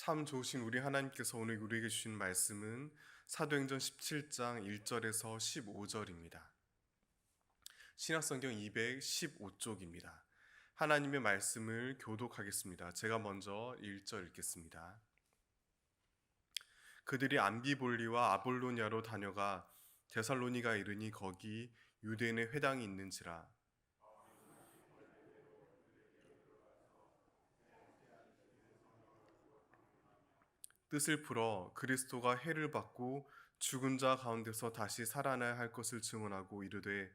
참 좋으신 우리 하나님께서 오늘 우리에게 주신 말씀은 사도행전 17장 1절에서 15절입니다. 신약성경 215쪽입니다. 하나님의 말씀을 교독하겠습니다. 제가 먼저 1절 읽겠습니다. 그들이 암비볼리와 아볼로냐로 다녀가 데살로니가 이르니 거기 유대인의 회당이 있는지라. 뜻을 풀어 그리스도가 해를 받고 죽은 자 가운데서 다시 살아나야 할 것을 증언하고 이르되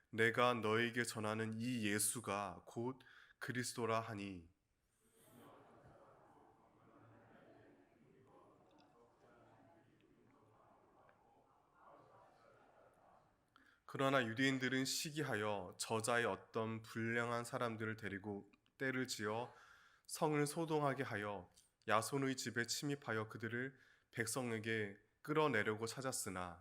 내가 너에게 전하는 이 예수가 곧 그리스도라 하니. 그러나 유대인들은 시기하여 저자의 어떤 불량한 사람들을 데리고 떼를 지어 성을 소동하게 하여 야손의 집에 침입하여 그들을 백성에게 끌어내려고 찾았으나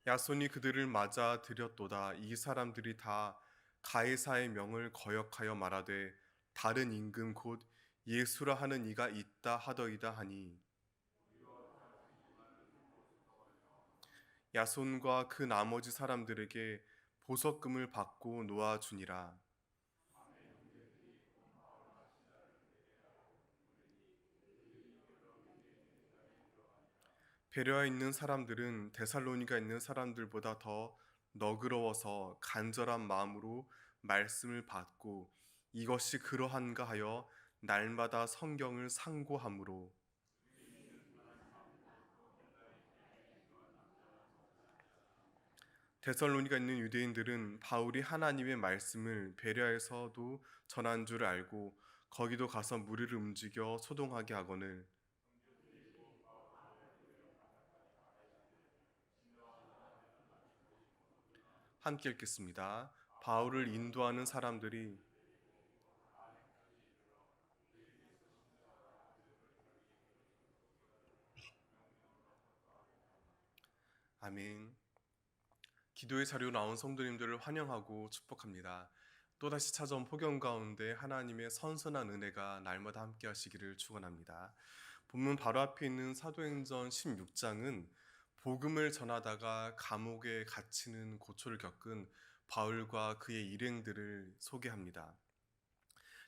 야손이 그들을 맞아 들였도다. 이 사람들이 다 가이사의 명을 거역하여 말하되 다른 임금 곧 예수라 하는 이가 있다 하더이다 하니. 야손과 그 나머지 사람들에게 보석금을 받고 놓아주니라. 베레아 있는 사람들은 데살로니가 있는 사람들보다 더 너그러워서 간절한 마음으로 말씀을 받고 이것이 그러한가 하여 날마다 성경을 상고하므로. 데살로니가 있는 유대인들은 바울이 하나님의 말씀을 베레아에서도 전한 줄 알고 거기도 가서 무리를 움직여 소동하게 하거늘. 함께 읽겠습니다. 바울을 인도하는 사람들이. 아멘. 기도의 자료 나온 성도님들을 환영하고 축복합니다. 또다시 찾아온 폭염 가운데 하나님의 선선한 은혜가 날마다 함께 하시기를 축원합니다. 본문 바로 앞에 있는 사도행전 16장은 복음을 전하다가 감옥에 갇히는 고초를 겪은 바울과 그의 일행들을 소개합니다.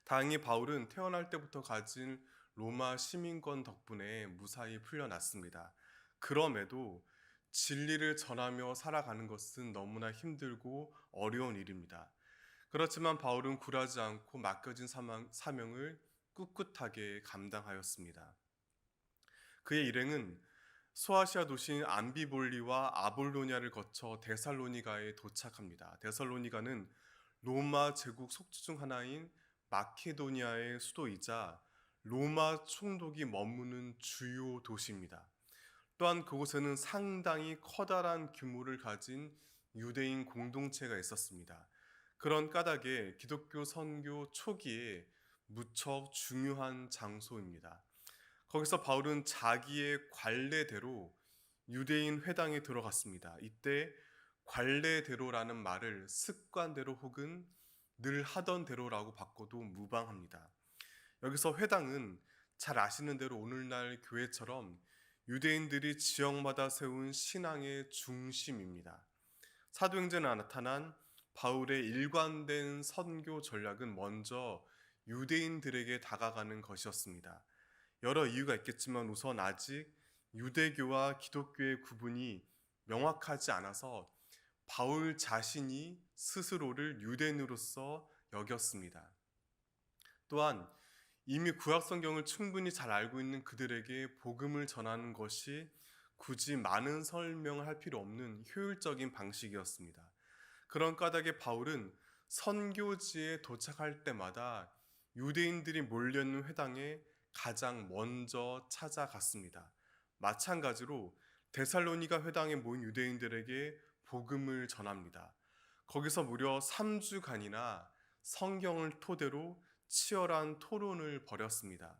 다행히 바울은 태어날 때부터 가진 로마 시민권 덕분에 무사히 풀려났습니다. 그럼에도 진리를 전하며 살아가는 것은 너무나 힘들고 어려운 일입니다. 그렇지만 바울은 굴하지 않고 맡겨진 사명을 꿋꿋하게 감당하였습니다. 그의 일행은 소아시아 도시인 암비볼리와 아볼로냐를 거쳐 데살로니가에 도착합니다. 데살로니가는 로마 제국 속주 중 하나인 마케도니아의 수도이자 로마 총독이 머무는 주요 도시입니다. 또한 그곳에는 상당히 커다란 규모를 가진 유대인 공동체가 있었습니다. 그런 까닭에 기독교 선교 초기에 무척 중요한 장소입니다. 거기서 바울은 자기의 관례대로 유대인 회당에 들어갔습니다. 이때 관례대로라는 말을 습관대로 혹은 늘 하던 대로라고 바꿔도 무방합니다. 여기서 회당은 잘 아시는 대로 오늘날 교회처럼 유대인들이 지역마다 세운 신앙의 중심입니다. 사도행전에 나타난 바울의 일관된 선교 전략은 먼저 유대인들에게 다가가는 것이었습니다. 여러 이유가 있겠지만 우선 아직 유대교와 기독교의 구분이 명확하지 않아서 바울 자신이 스스로를 유대인으로서 여겼습니다. 또한 이미 구약 성경을 충분히 잘 알고 있는 그들에게 복음을 전하는 것이 굳이 많은 설명을 할 필요 없는 효율적인 방식이었습니다. 그런 까닭에 바울은 선교지에 도착할 때마다 유대인들이 몰려있는 회당에 가장 먼저 찾아갔습니다. 마찬가지로 데살로니가 회당에 모인 유대인들에게 복음을 전합니다. 거기서 무려 3주간이나 성경을 토대로 치열한 토론을 벌였습니다.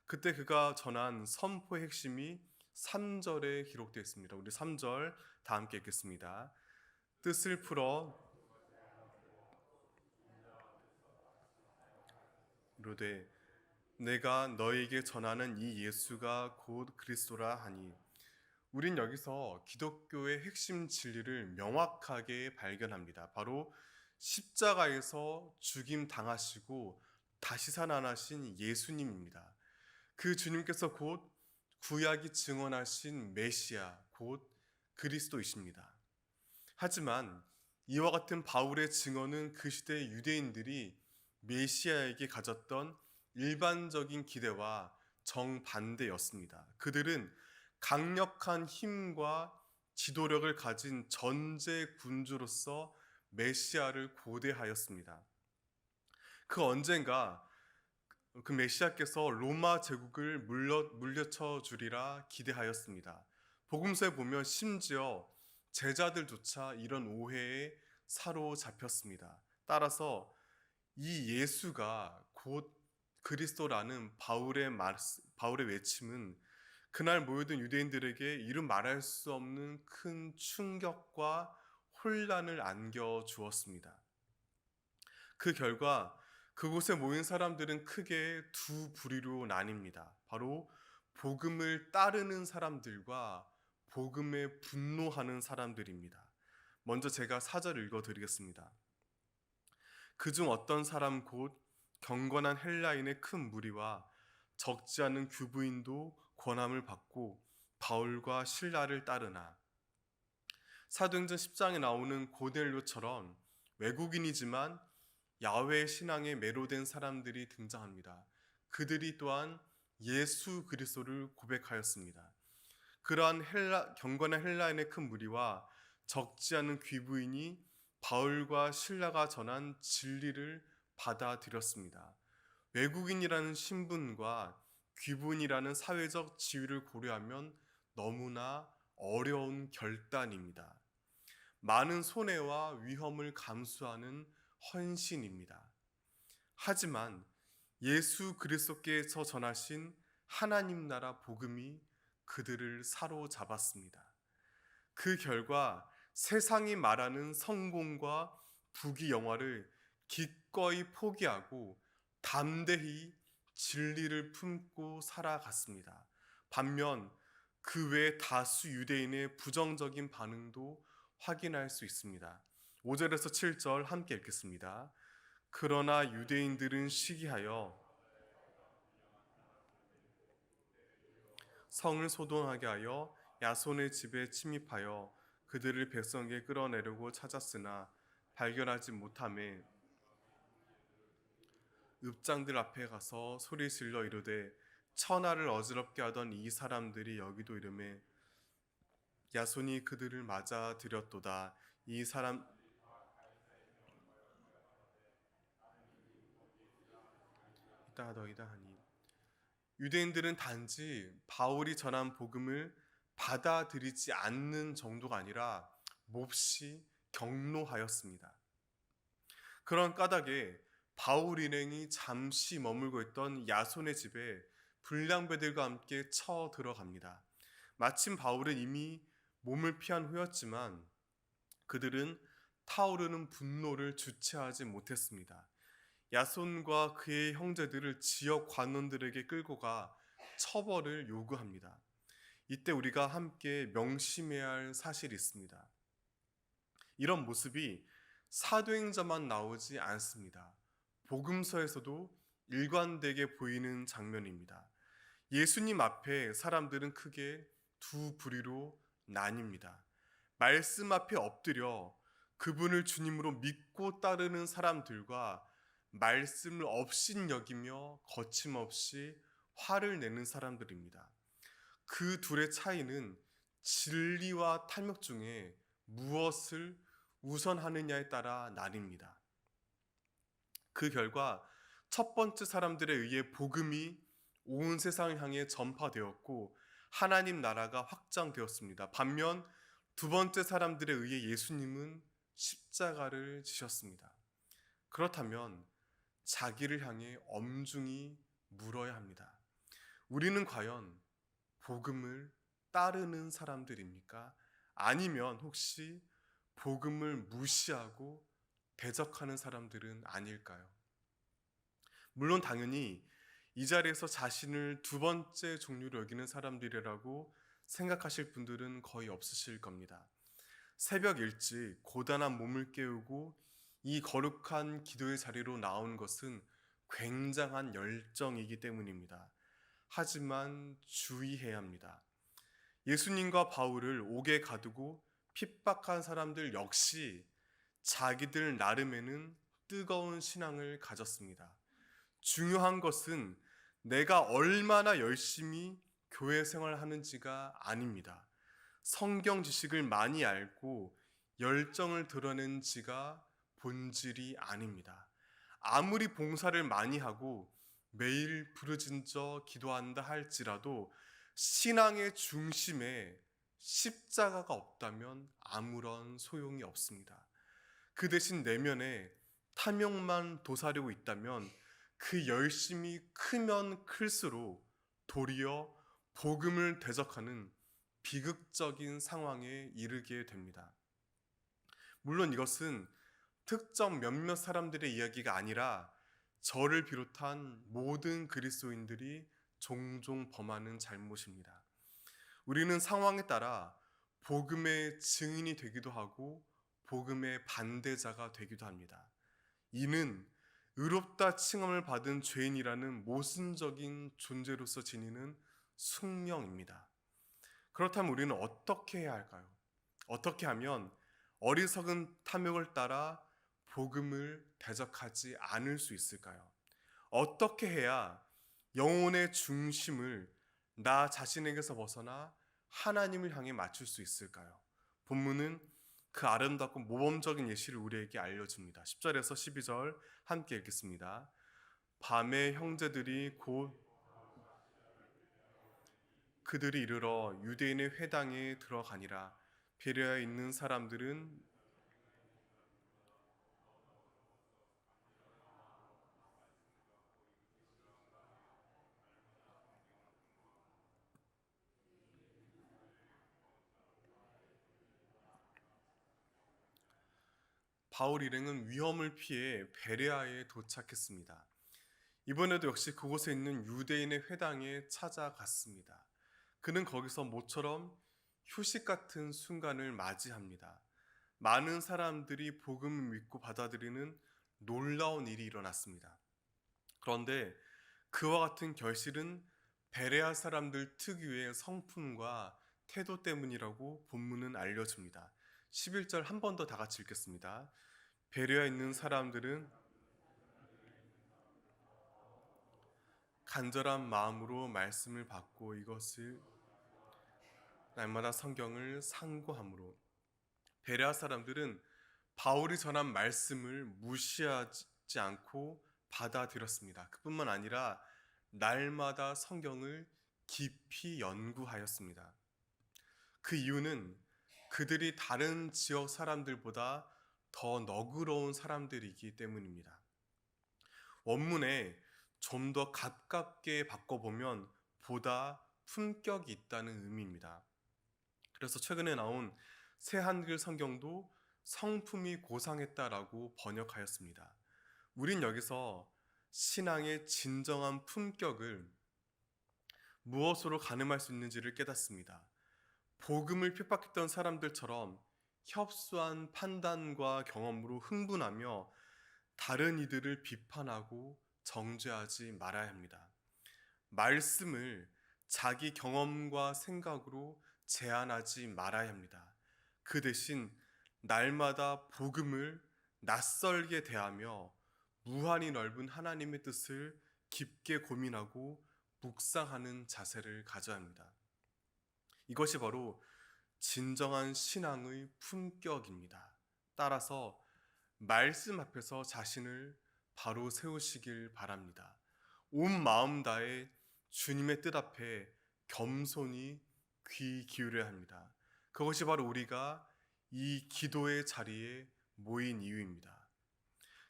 그때 그가 전한 선포의 핵심이 3절에 기록되어 있습니다. 우리 3절 다 함께 읽겠습니다. 뜻을 풀어 이르되 내가 너에게 전하는 이 예수가 곧 그리스도라 하니. 우린 여기서 기독교의 핵심 진리를 명확하게 발견합니다. 바로 십자가에서 죽임 당하시고 다시 살아나신 예수님입니다. 그 주님께서 곧 구약이 증언하신 메시아, 곧 그리스도이십니다. 하지만 이와 같은 바울의 증언은 그 시대 유대인들이 메시아에게 가졌던 일반적인 기대와 정반대였습니다. 그들은 강력한 힘과 지도력을 가진 전제 군주로서 메시아를 고대하였습니다. 그 언젠가 그 메시아께서 로마 제국을 물려쳐 주리라 기대하였습니다. 복음서에 보면 심지어 제자들조차 이런 오해에 사로잡혔습니다. 따라서 이 예수가 곧 그리스도라는 바울의 외침은 그날 모여든 유대인들에게 이루 말할 수 없는 큰 충격과 혼란을 안겨주었습니다. 그 결과 그곳에 모인 사람들은 크게 두 부류로 나뉩니다. 바로 복음을 따르는 사람들과 복음에 분노하는 사람들입니다. 먼저 제가 4절 읽어드리겠습니다. 그중 어떤 사람 곧 경건한 헬라인의 큰 무리와 적지 않은 규부인도 권함을 받고 바울과 실라를 따르나. 사도행전 10장에 나오는 고넬료처럼 외국인이지만 야훼 신앙에 매료된 사람들이 등장합니다. 그들이 또한 예수 그리스도를 고백하였습니다. 그러한 경건한 헬라인의 큰 무리와 적지 않은 귀부인이 바울과 실라가 전한 진리를 받아들였습니다. 외국인이라는 신분과 귀부인이라는 사회적 지위를 고려하면 너무나 어려운 결단입니다. 많은 손해와 위험을 감수하는 헌신입니다. 하지만 예수 그리스도께서 전하신 하나님 나라 복음이 그들을 사로잡았습니다. 그 결과 세상이 말하는 성공과 부귀 영화를 기꺼이 포기하고 담대히 진리를 품고 살아갔습니다. 반면 그 외 다수 유대인의 부정적인 반응도 확인할 수 있습니다. 5절에서 7절 함께 읽겠습니다. 그러나 유대인들은 시기하여 성을 소동하게 하여 야손의 집에 침입하여 그들을 백성에게 끌어내려고 찾았으나 발견하지 못하매 읍장들 앞에 가서 소리 질러 이르되 천하를 어지럽게 하던 이 사람들이 여기도 이르매 야손이 그들을 맞아 들였도다. 이 사람 이다 하니. 유대인들은 단지 바울이 전한 복음을 받아들이지 않는 정도가 아니라 몹시 경노하였습니다. 그런 까닭에 바울 일행이 잠시 머물고 있던 야손의 집에 불량배들과 함께 쳐들어갑니다. 마침 바울은 이미 몸을 피한 후였지만 그들은 타오르는 분노를 주체하지 못했습니다. 야손과 그의 형제들을 지역 관원들에게 끌고 가 처벌을 요구합니다. 이때 우리가 함께 명심해야 할 사실이 있습니다. 이런 모습이 사도행전만 나오지 않습니다. 복음서에서도 일관되게 보이는 장면입니다. 예수님 앞에 사람들은 크게 두 부류로 나뉩니다. 말씀 앞에 엎드려 그분을 주님으로 믿고 따르는 사람들과 말씀을 업신여기며 거침없이 화를 내는 사람들입니다. 그 둘의 차이는 진리와 탐욕 중에 무엇을 우선하느냐에 따라 나뉩니다. 그 결과 첫 번째 사람들에 의해 복음이 온 세상을 향해 전파되었고 하나님 나라가 확장되었습니다. 반면 두 번째 사람들에 의해 예수님은 십자가를 지셨습니다. 그렇다면 자기를 향해 엄중히 물어야 합니다. 우리는 과연 복음을 따르는 사람들입니까? 아니면 혹시 복음을 무시하고 대적하는 사람들은 아닐까요? 물론 당연히 이 자리에서 자신을 두 번째 종류로 여기는 사람들이라고 생각하실 분들은 거의 없으실 겁니다. 새벽 일찍 고단한 몸을 깨우고 이 거룩한 기도의 자리로 나온 것은 굉장한 열정이기 때문입니다. 하지만 주의해야 합니다. 예수님과 바울을 옥에 가두고 핍박한 사람들 역시 자기들 나름에는 뜨거운 신앙을 가졌습니다. 중요한 것은 내가 얼마나 열심히 교회 생활하는지가 아닙니다. 성경 지식을 많이 알고 열정을 드러낸지가 본질이 아닙니다. 아무리 봉사를 많이 하고 매일 부르짖어 기도한다 할지라도 신앙의 중심에 십자가가 없다면 아무런 소용이 없습니다. 그 대신 내면에 탐욕만 도사리고 있다면 그 열심이 크면 클수록 도리어 복음을 대적하는 비극적인 상황에 이르게 됩니다. 물론 이것은 특정 몇몇 사람들의 이야기가 아니라 저를 비롯한 모든 그리스도인들이 종종 범하는 잘못입니다. 우리는 상황에 따라 복음의 증인이 되기도 하고 복음의 반대자가 되기도 합니다. 이는 의롭다 칭함을 받은 죄인이라는 모순적인 존재로서 지니는 숙명입니다. 그렇다면 우리는 어떻게 해야 할까요? 어떻게 하면 어리석은 탐욕을 따라 복음을 대적하지 않을 수 있을까요? 어떻게 해야 영혼의 중심을 나 자신에게서 벗어나 하나님을 향해 맞출 수 있을까요? 본문은 그 아름답고 모범적인 예시를 우리에게 알려줍니다. 10절에서 12절 함께 읽겠습니다. 밤에 형제들이 곧 그들이 이르러 유대인의 회당에 들어가니라. 베레아에 있는 사람들은 바울 일행은 위험을 피해 베레아에 도착했습니다. 이번에도 역시 그곳에 있는 유대인의 회당에 찾아갔습니다. 그는 거기서 모처럼 휴식 같은 순간을 맞이합니다. 많은 사람들이 복음을 믿고 받아들이는 놀라운 일이 일어났습니다. 그런데 그와 같은 결실은 베레아 사람들 특유의 성품과 태도 때문이라고 본문은 알려줍니다. 11절 한 번 더 다 같이 읽겠습니다. 베레아에 있는 사람들은 간절한 마음으로 말씀을 받고 이것을 날마다 성경을 상고함으로 베레아 사람들은 바울이 전한 말씀을 무시하지 않고 받아들였습니다. 그뿐만 아니라 날마다 성경을 깊이 연구하였습니다. 그 이유는 그들이 다른 지역 사람들보다 더 너그러운 사람들이기 때문입니다. 원문에 좀 더 가깝게 바꿔보면 보다 품격이 있다는 의미입니다. 그래서 최근에 나온 새 한글 성경도 성품이 고상했다라고 번역하였습니다. 우린 여기서 신앙의 진정한 품격을 무엇으로 가늠할 수 있는지를 깨닫습니다. 복음을 핍박했던 사람들처럼 협소한 판단과 경험으로 흥분하며 다른 이들을 비판하고 정죄하지 말아야 합니다. 말씀을 자기 경험과 생각으로 제한하지 말아야 합니다. 그 대신 날마다 복음을 낯설게 대하며 무한히 넓은 하나님의 뜻을 깊게 고민하고 묵상하는 자세를 가져야 합니다. 이것이 바로 진정한 신앙의 품격입니다. 따라서 말씀 앞에서 자신을 바로 세우시길 바랍니다. 온 마음 다해 주님의 뜻 앞에 겸손히 귀 기울여야 합니다. 그것이 바로 우리가 이 기도의 자리에 모인 이유입니다.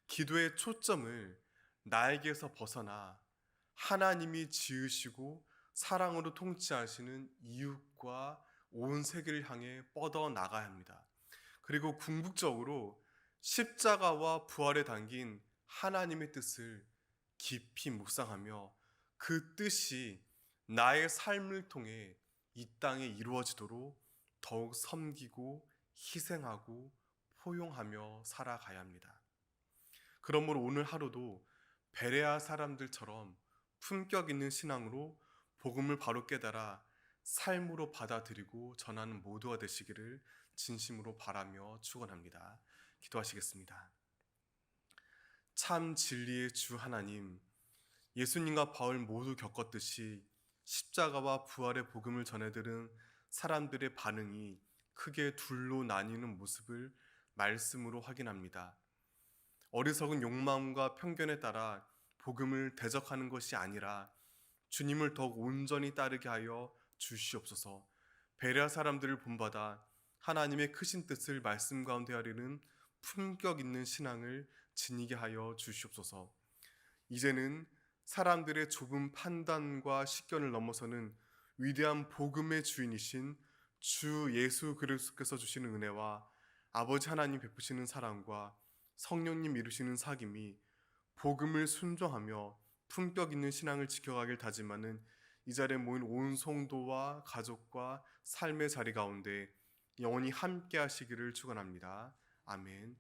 기도의 초점을 나에게서 벗어나 하나님이 지으시고 사랑으로 통치하시는 이웃과 온 세계를 향해 뻗어 나가야 합니다. 그리고 궁극적으로 십자가와 부활에 담긴 하나님의 뜻을 깊이 묵상하며 그 뜻이 나의 삶을 통해 이 땅에 이루어지도록 더욱 섬기고 희생하고 포용하며 살아가야 합니다. 그러므로 오늘 하루도 베레아 사람들처럼 품격 있는 신앙으로 복음을 바로 깨달아 삶으로 받아들이고 전하는 모두가 되시기를 진심으로 바라며 축원합니다. 기도하시겠습니다. 참 진리의 주 하나님, 예수님과 바울 모두 겪었듯이 십자가와 부활의 복음을 전해들은 사람들의 반응이 크게 둘로 나뉘는 모습을 말씀으로 확인합니다. 어리석은 욕망과 편견에 따라 복음을 대적하는 것이 아니라 주님을 더욱 온전히 따르게 하여 주시옵소서. 베레아 사람들을 본받아 하나님의 크신 뜻을 말씀 가운데 하려는 품격 있는 신앙을 지니게 하여 주시옵소서. 이제는 사람들의 좁은 판단과 식견을 넘어서는 위대한 복음의 주인이신 주 예수 그리스도께서 주시는 은혜와 아버지 하나님 베푸시는 사랑과 성령님 이루시는 사귐이 복음을 순종하며 품격 있는 신앙을 지켜가길 다짐하는 이 자리에 모인 온 성도와 가족과 삶의 자리 가운데 영원히 함께 하시기를 축원합니다. 아멘.